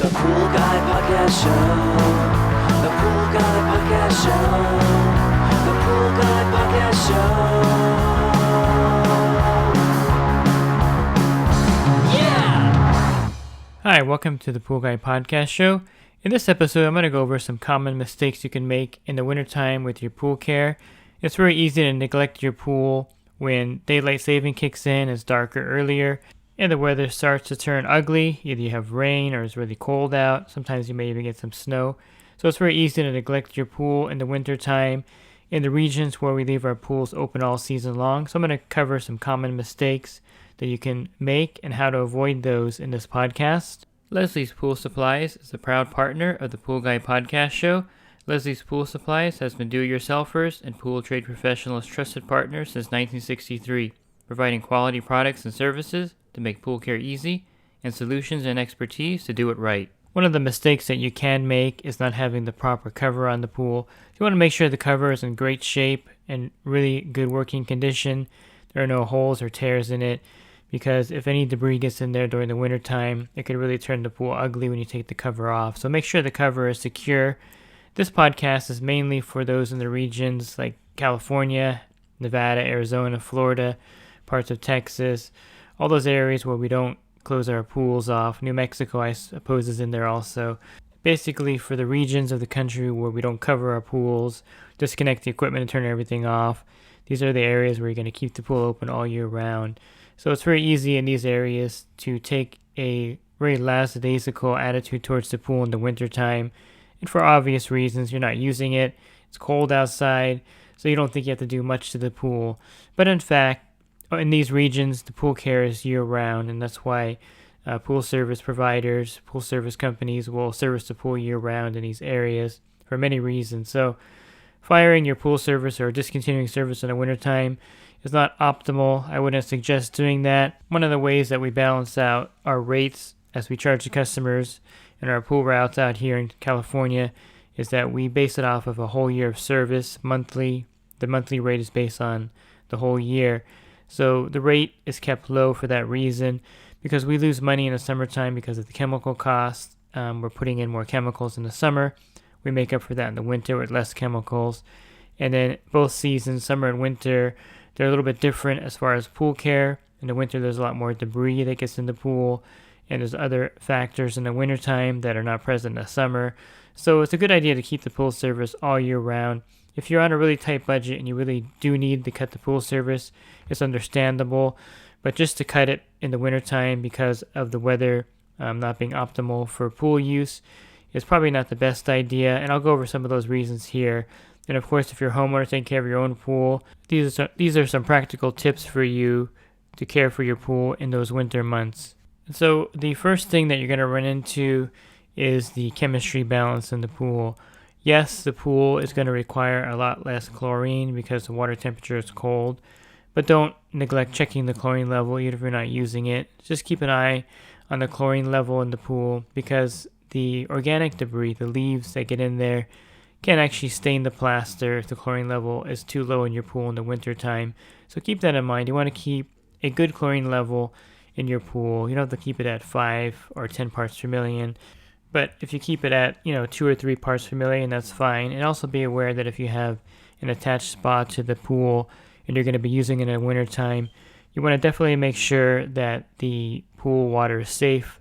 The Pool Guy Podcast Show. The Pool Guy Podcast Show. The Pool Guy Podcast Show. Yeah! Hi, welcome to the Pool Guy Podcast Show. In this episode, I'm going to go over some common mistakes you can make in the wintertime with your pool care. It's very easy to neglect your pool when daylight saving kicks in, it's darker earlier, and the weather starts to turn ugly. Either you have rain or it's really cold out. Sometimes you may even get some snow. So it's very easy to neglect your pool in the wintertime in the regions where we leave our pools open all season long. So I'm going to cover some common mistakes that you can make and how to avoid those in this podcast. Leslie's Pool Supplies is a proud partner of the Pool Guy Podcast Show. Leslie's Pool Supplies has been do-it-yourselfers and pool trade professionals' trusted partner since 1963, providing quality products and services to make pool care easy and solutions and expertise to do it right. One of the mistakes that you can make is not having the proper cover on the pool. You want to make sure the cover is in great shape and really good working condition. There are no holes or tears in it, because if any debris gets in there during the wintertime, it could really turn the pool ugly when you take the cover off. So make sure the cover is secure. This podcast is mainly for those in the regions like California, Nevada, Arizona, Florida, parts of Texas, all those areas where we don't close our pools off. New Mexico, I suppose, is in there also. Basically, for the regions of the country where we don't cover our pools, disconnect the equipment and turn everything off, these are the areas where you're going to keep the pool open all year round. So it's very easy in these areas to take a very lackadaisical attitude towards the pool in the wintertime. And for obvious reasons, you're not using it. It's cold outside, so you don't think you have to do much to the pool. But in fact, in these regions, the pool care is year-round, and that's why pool service providers, pool service companies will service the pool year-round in these areas for many reasons. So firing your pool service or discontinuing service in the wintertime is not optimal. I wouldn't suggest doing that. One of the ways that we balance out our rates as we charge the customers in our pool routes out here in California is that we base it off of a whole year of service monthly. The monthly rate is based on the whole year. So the rate is kept low for that reason, because we lose money in the summertime because of the chemical costs. We're putting in more chemicals in the summer. We make up for that in the winter with less chemicals. And then both seasons, summer and winter, they're a little bit different as far as pool care. In the winter, there's a lot more debris that gets in the pool, and there's other factors in the wintertime that are not present in the summer. So it's a good idea to keep the pool service all year round. If you're on a really tight budget and you really do need to cut the pool service, it's understandable. But just to cut it in the wintertime because of the weather not being optimal for pool use is probably not the best idea. And I'll go over some of those reasons here. And of course, if you're a homeowner taking care of your own pool, these are some practical tips for you to care for your pool in those winter months. So the first thing that you're going to run into is the chemistry balance in the pool. Yes, the pool is going to require a lot less chlorine because the water temperature is cold, but don't neglect checking the chlorine level even if you're not using it. Just keep an eye on the chlorine level in the pool, because the organic debris, the leaves that get in there, can actually stain the plaster if the chlorine level is too low in your pool in the wintertime. So keep that in mind. You want to keep a good chlorine level in your pool. You don't have to keep it at 5 or 10 parts per million. But if you keep it at, 2 or 3 parts per million, that's fine. And also be aware that if you have an attached spa to the pool and you're going to be using it in the wintertime, you want to definitely make sure that the pool water is safe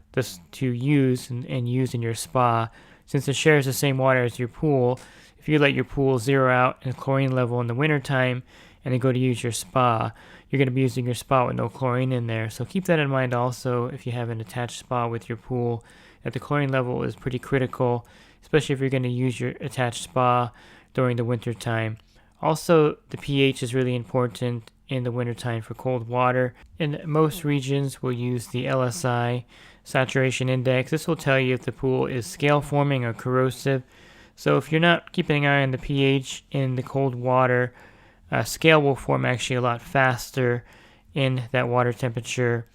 to use and use in your spa. Since it shares the same water as your pool, if you let your pool zero out in chlorine level in the wintertime and then go to use your spa, you're going to be using your spa with no chlorine in there. So keep that in mind also if you have an attached spa with your pool, that the chlorine level is pretty critical, especially if you're going to use your attached spa during the winter time. Also, the pH is really important in the wintertime for cold water. In most regions, we'll use the LSI, saturation index. This will tell you if the pool is scale forming or corrosive. So if you're not keeping an eye on the pH in the cold water, scale will form actually a lot faster in that water temperature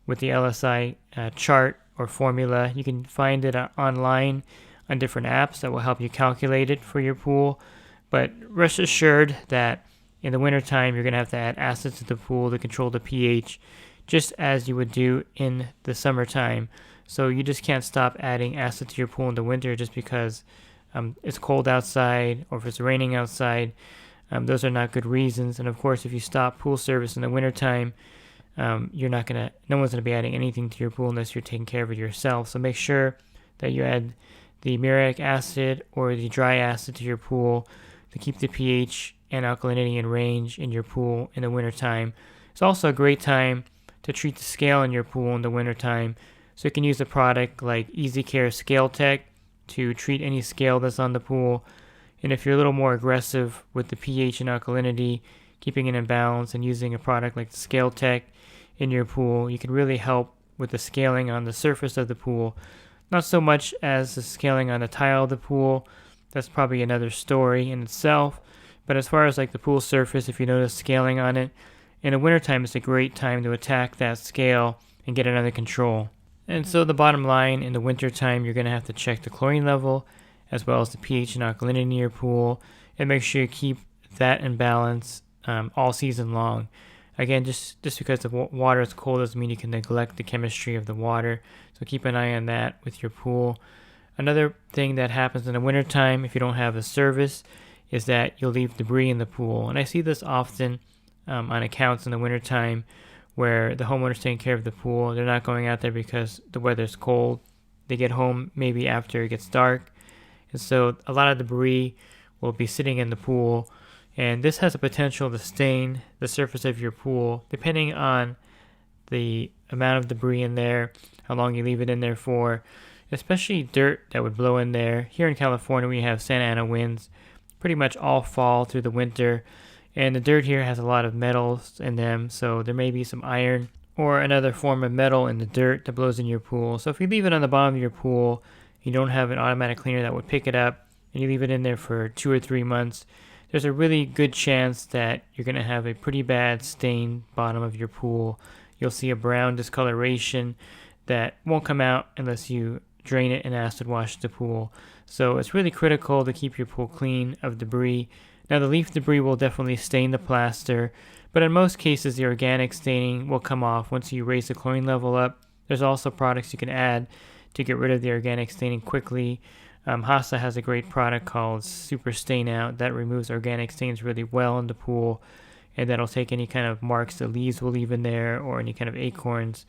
with the LSI chart or formula. You can find it online on different apps that will help you calculate it for your pool. But rest assured that in the wintertime, you're going to have to add acids to the pool to control the pH, just as you would do in the summertime. So you just can't stop adding acid to your pool in the winter just because it's cold outside or if it's raining outside. Those are not good reasons. And of course, if you stop pool service in the wintertime, no one's gonna be adding anything to your pool unless you're taking care of it yourself. So make sure that you add the muriatic acid or the dry acid to your pool to keep the pH and alkalinity in range in your pool in the wintertime. It's also a great time to treat the scale in your pool in the wintertime. So you can use a product like Care ScaleTec to treat any scale that's on the pool. And if you're a little more aggressive with the pH and alkalinity, keeping it in balance and using a product like the ScaleTec in your pool, you can really help with the scaling on the surface of the pool. Not so much as the scaling on the tile of the pool. That's probably another story in itself. But as far as like the pool surface, if you notice scaling on it, in the wintertime it's a great time to attack that scale and get it under control. And so the bottom line, in the wintertime, you're going to have to check the chlorine level as well as the pH and alkalinity in your pool and make sure you keep that in balance all season long. Again, just because the water is cold doesn't mean you can neglect the chemistry of the water. So keep an eye on that with your pool. Another thing that happens in the wintertime if you don't have a service is that you'll leave debris in the pool. And I see this often on accounts in the wintertime where the homeowner's taking care of the pool. They're not going out there because the weather's cold. They get home maybe after it gets dark. And so a lot of debris will be sitting in the pool. And this has a potential to stain the surface of your pool depending on the amount of debris in there, how long you leave it in there for, especially dirt that would blow in there. Here in California, we have Santa Ana winds pretty much all fall through the winter. And the dirt here has a lot of metals in them, so there may be some iron or another form of metal in the dirt that blows in your pool. So if you leave it on the bottom of your pool, you don't have an automatic cleaner that would pick it up, and you leave it in there for 2 or 3 months, there's a really good chance that you're going to have a pretty bad stained bottom of your pool. You'll see a brown discoloration that won't come out unless you drain it and acid wash the pool. So it's really critical to keep your pool clean of debris. Now the leaf debris will definitely stain the plaster, but in most cases the organic staining will come off once you raise the chlorine level up. There's also products you can add to get rid of the organic staining quickly. Hasa has a great product called Super Stain Out that removes organic stains really well in the pool, and that'll take any kind of marks the leaves will leave in there or any kind of acorns.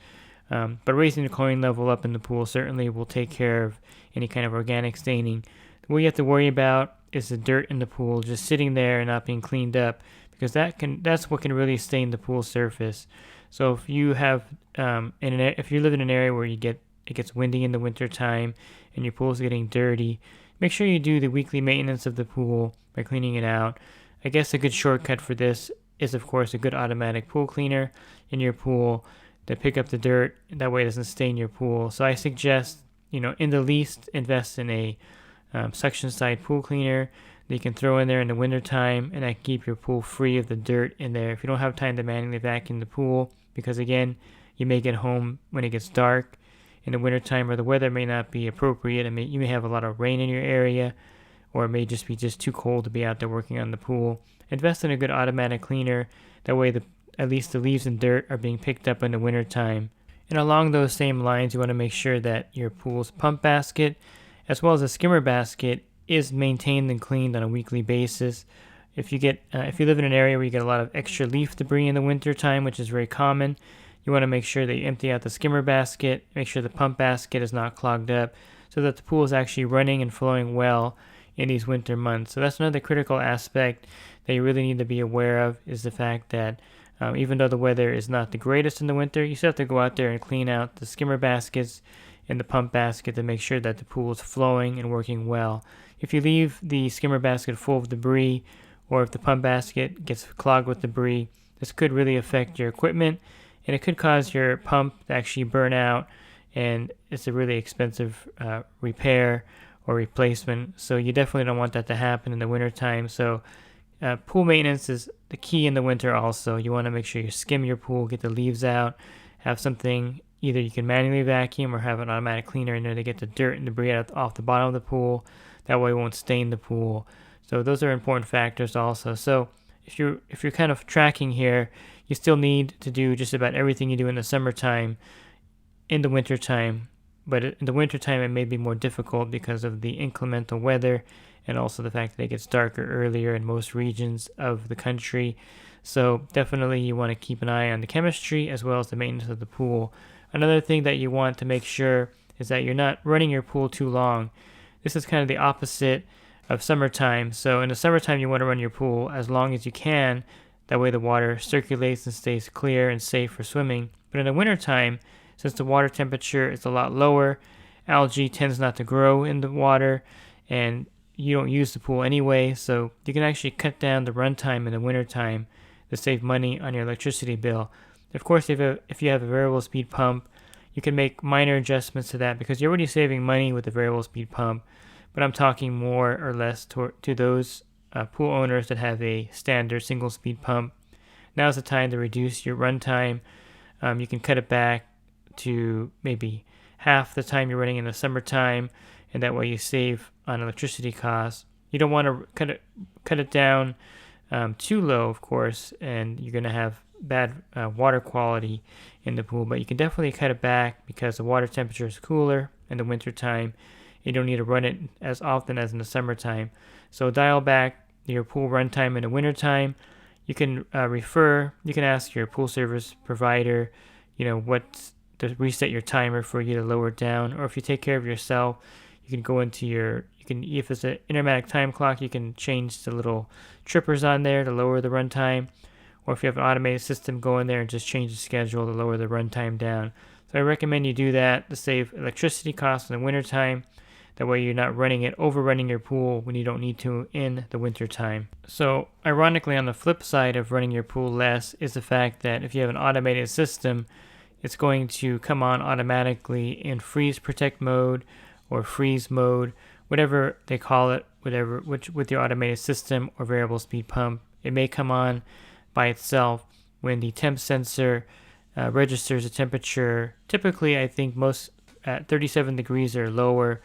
But raising the chlorine level up in the pool certainly will take care of any kind of organic staining. What you have to worry about is the dirt in the pool just sitting there and not being cleaned up, because that's what can really stain the pool surface. So if you have if you live in an area where it gets windy in the winter time and your pool's getting dirty, make sure you do the weekly maintenance of the pool by cleaning it out. I guess a good shortcut for this is of course a good automatic pool cleaner in your pool to pick up the dirt. That way it doesn't stain your pool. So I suggest, in the least, invest in a suction side pool cleaner that you can throw in there in the wintertime, and that can keep your pool free of the dirt in there. If you don't have time to manually vacuum the pool, because again, you may get home when it gets dark in the wintertime, or the weather may not be appropriate. You may have a lot of rain in your area, or it may just be too cold to be out there working on the pool. Invest in a good automatic cleaner. That way at least the leaves and dirt are being picked up in the wintertime. And along those same lines, you want to make sure that your pool's pump basket as well as a skimmer basket is maintained and cleaned on a weekly basis. If you live in an area where you get a lot of extra leaf debris in the winter time, which is very common, you want to make sure that you empty out the skimmer basket, make sure the pump basket is not clogged up, so that the pool is actually running and flowing well in these winter months. So that's another critical aspect that you really need to be aware of, is the fact that even though the weather is not the greatest in the winter, you still have to go out there and clean out the skimmer baskets and the pump basket to make sure that the pool is flowing and working well. If you leave the skimmer basket full of debris, or if the pump basket gets clogged with debris, this could really affect your equipment, and it could cause your pump to actually burn out, and it's a really expensive repair or replacement. So you definitely don't want that to happen in the wintertime. So pool maintenance is the key in the winter also. You want to make sure you skim your pool, get the leaves out, have something either you can manually vacuum or have an automatic cleaner in there to get the dirt and debris off the bottom of the pool. That way it won't stain the pool. So those are important factors also. So if you're kind of tracking here, you still need to do just about everything you do in the summertime in the wintertime but in the wintertime it may be more difficult because of the inclemental weather and also the fact that it gets darker earlier in most regions of the country. So definitely you want to keep an eye on the chemistry as well as the maintenance of the pool. Another thing that you want to make sure is that you're not running your pool too long. This is kind of the opposite of summertime. So in the summertime you want to run your pool as long as you can. That way the water circulates and stays clear and safe for swimming. But in the wintertime, since the water temperature is a lot lower, algae tends not to grow in the water and you don't use the pool anyway, so you can actually cut down the runtime in the wintertime to save money on your electricity bill. Of course, if you have a variable speed pump, you can make minor adjustments to that because you're already saving money with the variable speed pump, but I'm talking more or less to those pool owners that have a standard single speed pump. Now's the time to reduce your runtime. You can cut it back to maybe half the time you're running in the summertime, and that way you save on electricity costs. You don't want to cut it down too low, of course, and you're going to have bad water quality in the pool, but you can definitely cut it back because the water temperature is cooler in the wintertime. You don't need to run it as often as in the summertime. So dial back your pool runtime in the wintertime. You can you can ask your pool service provider, what to reset your timer for you to lower it down. Or if you take care of yourself, you can go into if it's an intermittent time clock, you can change the little trippers on there to lower the runtime. Or if you have an automated system, go in there and just change the schedule to lower the runtime down. So I recommend you do that to save electricity costs in the wintertime. That way you're not overrunning your pool when you don't need to in the wintertime. So ironically, on the flip side of running your pool less is the fact that if you have an automated system, it's going to come on automatically in freeze protect mode or freeze mode, whatever they call it, with your automated system or variable speed pump. It may come on by itself when the temp sensor registers the temperature. Typically, I think most at 37 degrees or lower,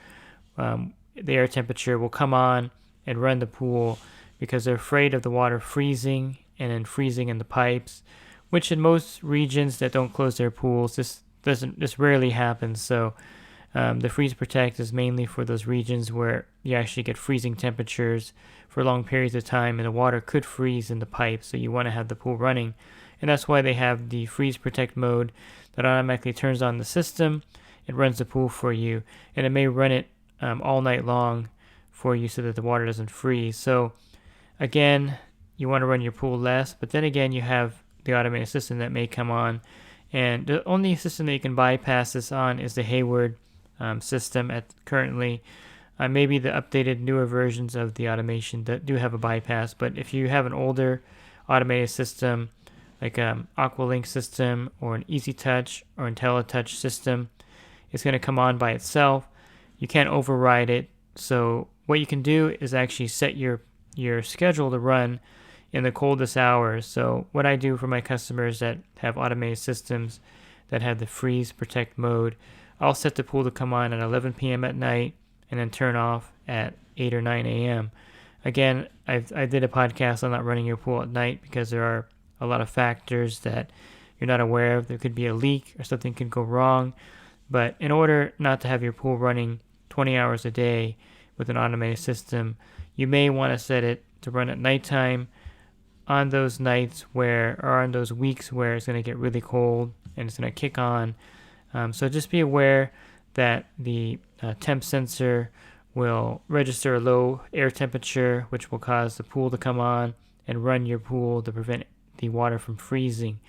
the air temperature will come on and run the pool because they're afraid of the water freezing and then freezing in the pipes, which in most regions that don't close their pools, this rarely happens. So the freeze protect is mainly for those regions where you actually get freezing temperatures for long periods of time and the water could freeze in the pipe, so you want to have the pool running. And that's why they have the freeze protect mode that automatically turns on the system. It runs the pool for you, and it may run it all night long for you so that the water doesn't freeze. So again, you want to run your pool less, but then again, you have the automated system that may come on, and the only system that you can bypass this on is the Hayward system currently. Maybe the updated newer versions of the automation that do have a bypass, but if you have an older automated system like Aqualink system or an Easy Touch or IntelliTouch system, it's going to come on by itself. You can't override it. So what you can do is actually set your schedule to run in the coldest hours. So what I do for my customers that have automated systems that have the freeze protect mode, I'll set the pool to come on at 11 p.m. at night and then turn off at 8 or 9 a.m. Again, I did a podcast on not running your pool at night because there are a lot of factors that you're not aware of. There could be a leak or something could go wrong. But in order not to have your pool running 20 hours a day with an automated system, you may want to set it to run at nighttime on those nights or on those weeks where it's going to get really cold and it's going to kick on. So just be aware that the temp sensor will register a low air temperature, which will cause the pool to come on and run your pool to prevent the water from freezing.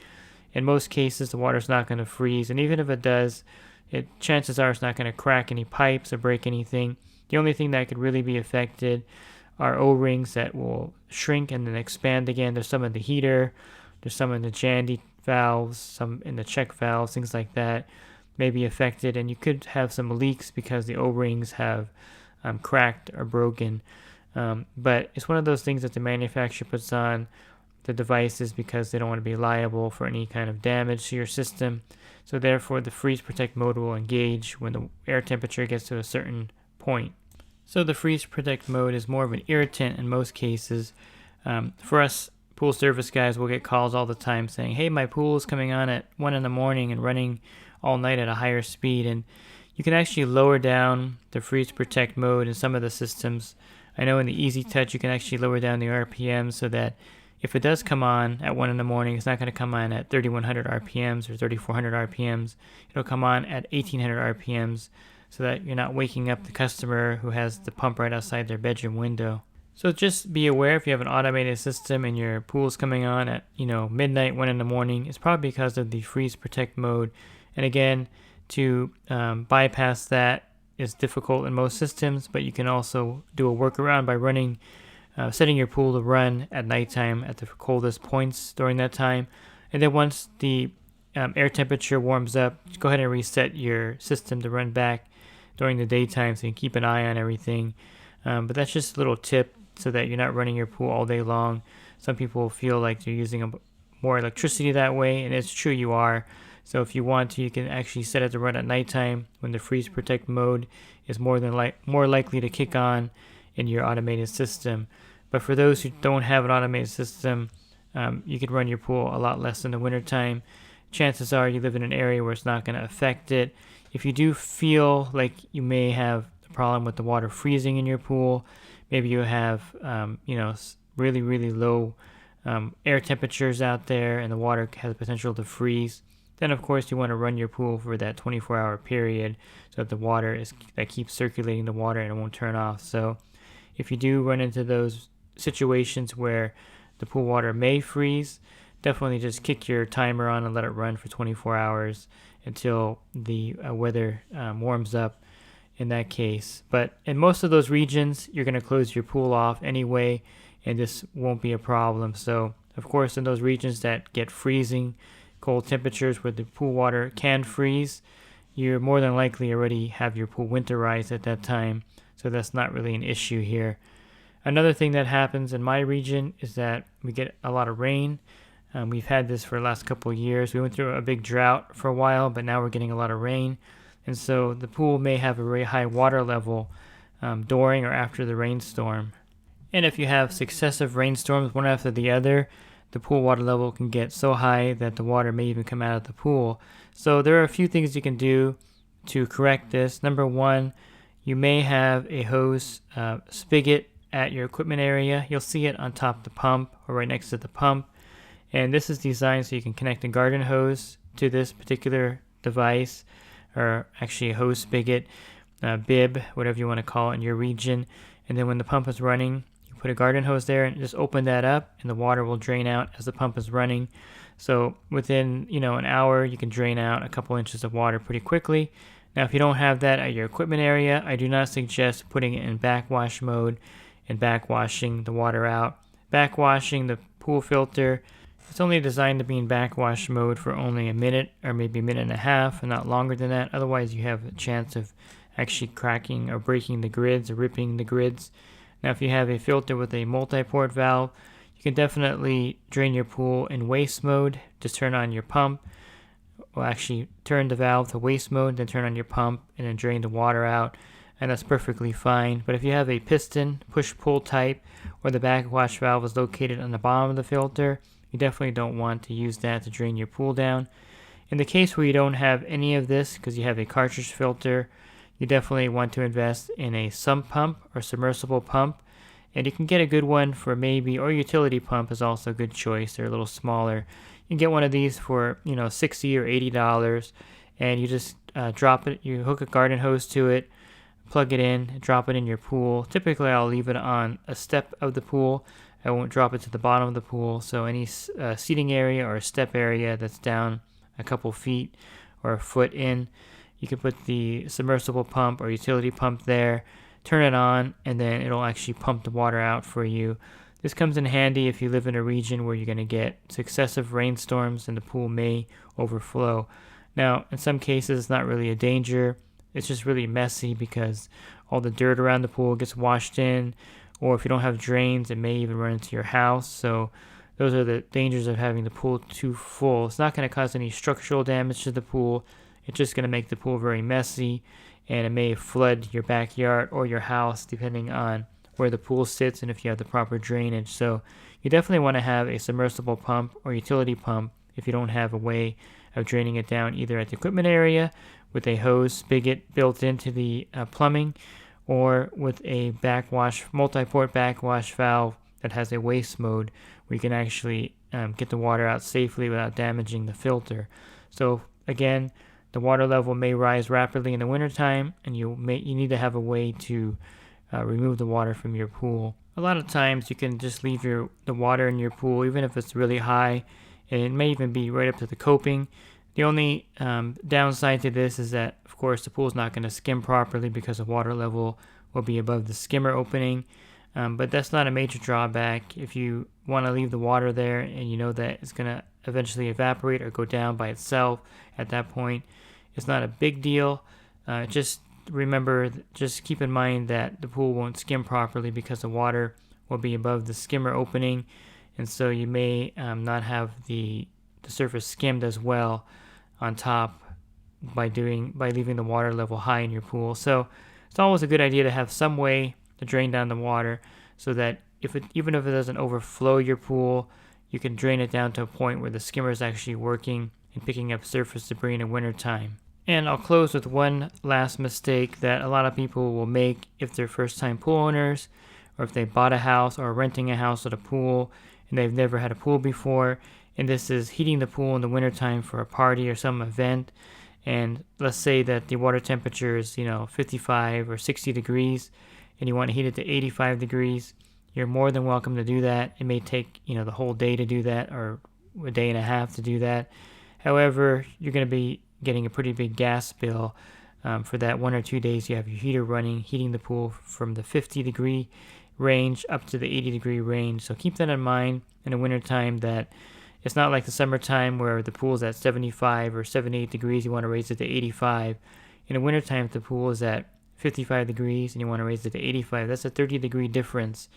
In most cases, the water's not going to freeze, and even if it does, chances are it's not going to crack any pipes or break anything. The only thing that could really be affected are O-rings that will shrink and then expand again. There's some in the heater, there's some in the Jandy valves, some in the check valves, things like that may be affected, and you could have some leaks because the O-rings have cracked or broken. But it's one of those things that the manufacturer puts on the devices because they don't want to be liable for any kind of damage to your system. So therefore, the freeze protect mode will engage when the air temperature gets to a certain point. So the freeze protect mode is more of an irritant in most cases. For us pool service guys, we'll get calls all the time saying, hey, my pool is coming on at 1 in the morning and running all night at a higher speed. And You can actually lower down the freeze protect mode in some of the systems. I know in the Easy Touch you can actually lower down the RPM so that if it does come on at 1 in the morning, it's not going to come on at 3100 RPMs or 3400 RPMs. It'll come on at 1800 RPMs so that you're not waking up the customer who has the pump right outside their bedroom window. So just be aware if you have an automated system and your pool's coming on at midnight, 1 in the morning, it's probably because of the freeze protect mode. And again, to bypass that is difficult in most systems, but you can also do a workaround by running, setting your pool to run at nighttime at the coldest points during that time. And then once the air temperature warms up, go ahead and reset your system to run back during the daytime so you can keep an eye on everything. But that's just a little tip so that you're not running your pool all day long. Some people feel like they're using more electricity that way, and it's true you are. So if you want to, you can actually set it to run at nighttime when the freeze protect mode is more likely to kick on in your automated system. But for those who don't have an automated system, you can run your pool a lot less in the wintertime. Chances are you live in an area where it's not going to affect it. If you do feel like you may have a problem with the water freezing in your pool, maybe you have really, really low air temperatures out there and the water has the potential to freeze, then of course you want to run your pool for that 24-hour period so that the water that keeps circulating the water and it won't turn off. So if you do run into those situations where the pool water may freeze, definitely just kick your timer on and let it run for 24 hours until the weather warms up in that case. But in most of those regions, you're going to close your pool off anyway, and this won't be a problem. So of course, in those regions that get freezing cold temperatures where the pool water can freeze, you're more than likely already have your pool winterized at that time, so that's not really an issue here. Another thing that happens in my region is that we get a lot of rain. We've had this for the last couple of years. We went through a big drought for a while, but now we're getting a lot of rain, and so the pool may have a very high water level during or after the rainstorm. And if you have successive rainstorms one after the other, the pool water level can get so high that the water may even come out of the pool. So there are a few things you can do to correct this. Number one, you may have a hose spigot at your equipment area. You'll see it on top of the pump or right next to the pump. And this is designed so you can connect a garden hose to this particular device, or actually a hose spigot, bib, whatever you want to call it in your region. And then when the pump is running, put a garden hose there and just open that up and the water will drain out as the pump is running. So within an hour you can drain out a couple inches of water pretty quickly. Now if you don't have that at your equipment area, I do not suggest putting it in backwash mode and backwashing the water out. Backwashing the pool filter, it's only designed to be in backwash mode for only a minute or maybe a minute and a half and not longer than that. Otherwise you have a chance of actually cracking or breaking the grids or ripping the grids. Now, if you have a filter with a multi-port valve, you can definitely drain your pool in waste mode. Just turn on your pump. Well, actually, turn the valve to waste mode, then turn on your pump, and then drain the water out, and that's perfectly fine. But if you have a piston, push-pull type, or the backwash valve is located on the bottom of the filter, you definitely don't want to use that to drain your pool down. In the case where you don't have any of this, because you have a cartridge filter, you definitely want to invest in a sump pump or submersible pump, and you can get a good one for maybe, or utility pump is also a good choice. They're a little smaller. You can get one of these for $60 or $80, and you just drop it. You hook a garden hose to it, plug it in, drop it in your pool. Typically, I'll leave it on a step of the pool. I won't drop it to the bottom of the pool. So any seating area or a step area that's down a couple feet or a foot in, you can put the submersible pump or utility pump there, turn it on, and then it'll actually pump the water out for you. This comes in handy if you live in a region where you're going to get successive rainstorms and the pool may overflow. Now, in some cases, it's not really a danger. It's just really messy because all the dirt around the pool gets washed in, or if you don't have drains, it may even run into your house. So those are the dangers of having the pool too full. It's not going to cause any structural damage to the pool. It's just going to make the pool very messy, and it may flood your backyard or your house depending on where the pool sits and if you have the proper drainage. So you definitely want to have a submersible pump or utility pump if you don't have a way of draining it down either at the equipment area with a hose spigot built into the plumbing, or with a multi-port backwash valve that has a waste mode where you can actually get the water out safely without damaging the filter. So again, the water level may rise rapidly in the wintertime, and you need to have a way to remove the water from your pool. A lot of times you can just leave the water in your pool, even if it's really high, and it may even be right up to the coping. The only downside to this is that, of course, the pool is not going to skim properly because the water level will be above the skimmer opening. But that's not a major drawback. If you want to leave the water there and you know that it's going to eventually evaporate or go down by itself at that point, it's not a big deal. Just keep in mind that the pool won't skim properly because the water will be above the skimmer opening, and so you may not have the surface skimmed as well on top by leaving the water level high in your pool. So it's always a good idea to have some way to drain down the water so that even if it doesn't overflow your pool, you can drain it down to a point where the skimmer is actually working and picking up surface debris in the wintertime. And I'll close with one last mistake that a lot of people will make if they're first-time pool owners, or if they bought a house or are renting a house with a pool and they've never had a pool before. And this is heating the pool in the wintertime for a party or some event. And let's say that the water temperature is 55 or 60 degrees, and you want to heat it to 85 degrees. You're more than welcome to do that. It may take the whole day to do that, or a day and a half to do that. However, you're going to be getting a pretty big gas bill for that 1 or 2 days you have your heater running, heating the pool from the 50 degree range up to the 80 degree range. So keep that in mind in the wintertime, that it's not like the summertime where the pool is at 75 or 78 degrees, you want to raise it to 85. In the wintertime, if the pool is at 55 degrees and you want to raise it to 85, that's a 30 degree difference.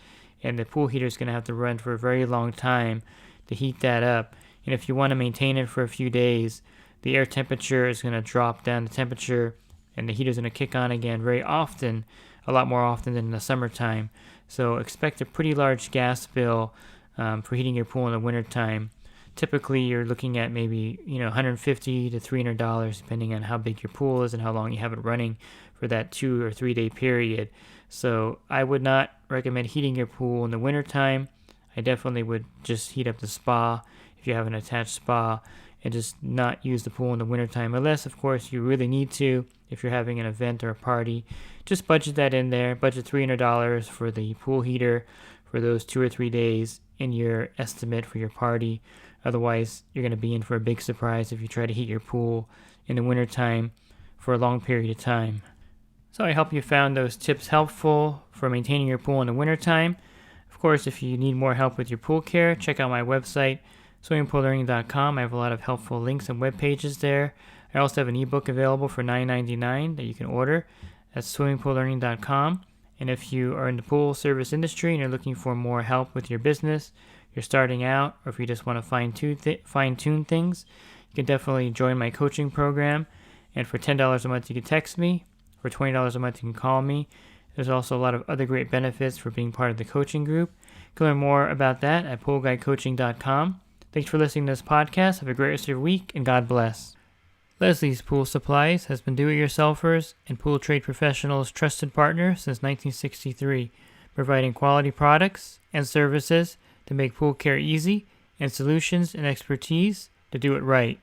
And the pool heater is going to have to run for a very long time to heat that up. And if you want to maintain it for a few days, the air temperature is going to drop down the temperature, and the heater is going to kick on again very often, a lot more often than in the summertime. So expect a pretty large gas bill for heating your pool in the wintertime. Typically, you're looking at maybe $150 to $300, depending on how big your pool is and how long you have it running for that 2 or 3 day period. So I would not recommend heating your pool in the wintertime. I definitely would just heat up the spa if you have an attached spa, and just not use the pool in the wintertime, unless, of course, you really need to. If you're having an event or a party, just budget that in there. Budget $300 for the pool heater for those 2 or 3 days in your estimate for your party. Otherwise, you're going to be in for a big surprise if you try to heat your pool in the wintertime for a long period of time. So I hope you found those tips helpful for maintaining your pool in the wintertime. Of course, if you need more help with your pool care, check out my website, swimmingpoollearning.com. I have a lot of helpful links and web pages there. I also have an ebook available for $9.99 that you can order at swimmingpoollearning.com. And if you are in the pool service industry and you're looking for more help with your business, you're starting out, or if you just want to fine-tune things, you can definitely join my coaching program. And for $10 a month, you can text me. For $20 a month, you can call me. There's also a lot of other great benefits for being part of the coaching group. You can learn more about that at poolguycoaching.com. Thanks for listening to this podcast. Have a great rest of your week, and God bless. Leslie's Pool Supplies has been do-it-yourselfers and pool trade professionals' trusted partner since 1963, providing quality products and services to make pool care easy, and solutions and expertise to do it right.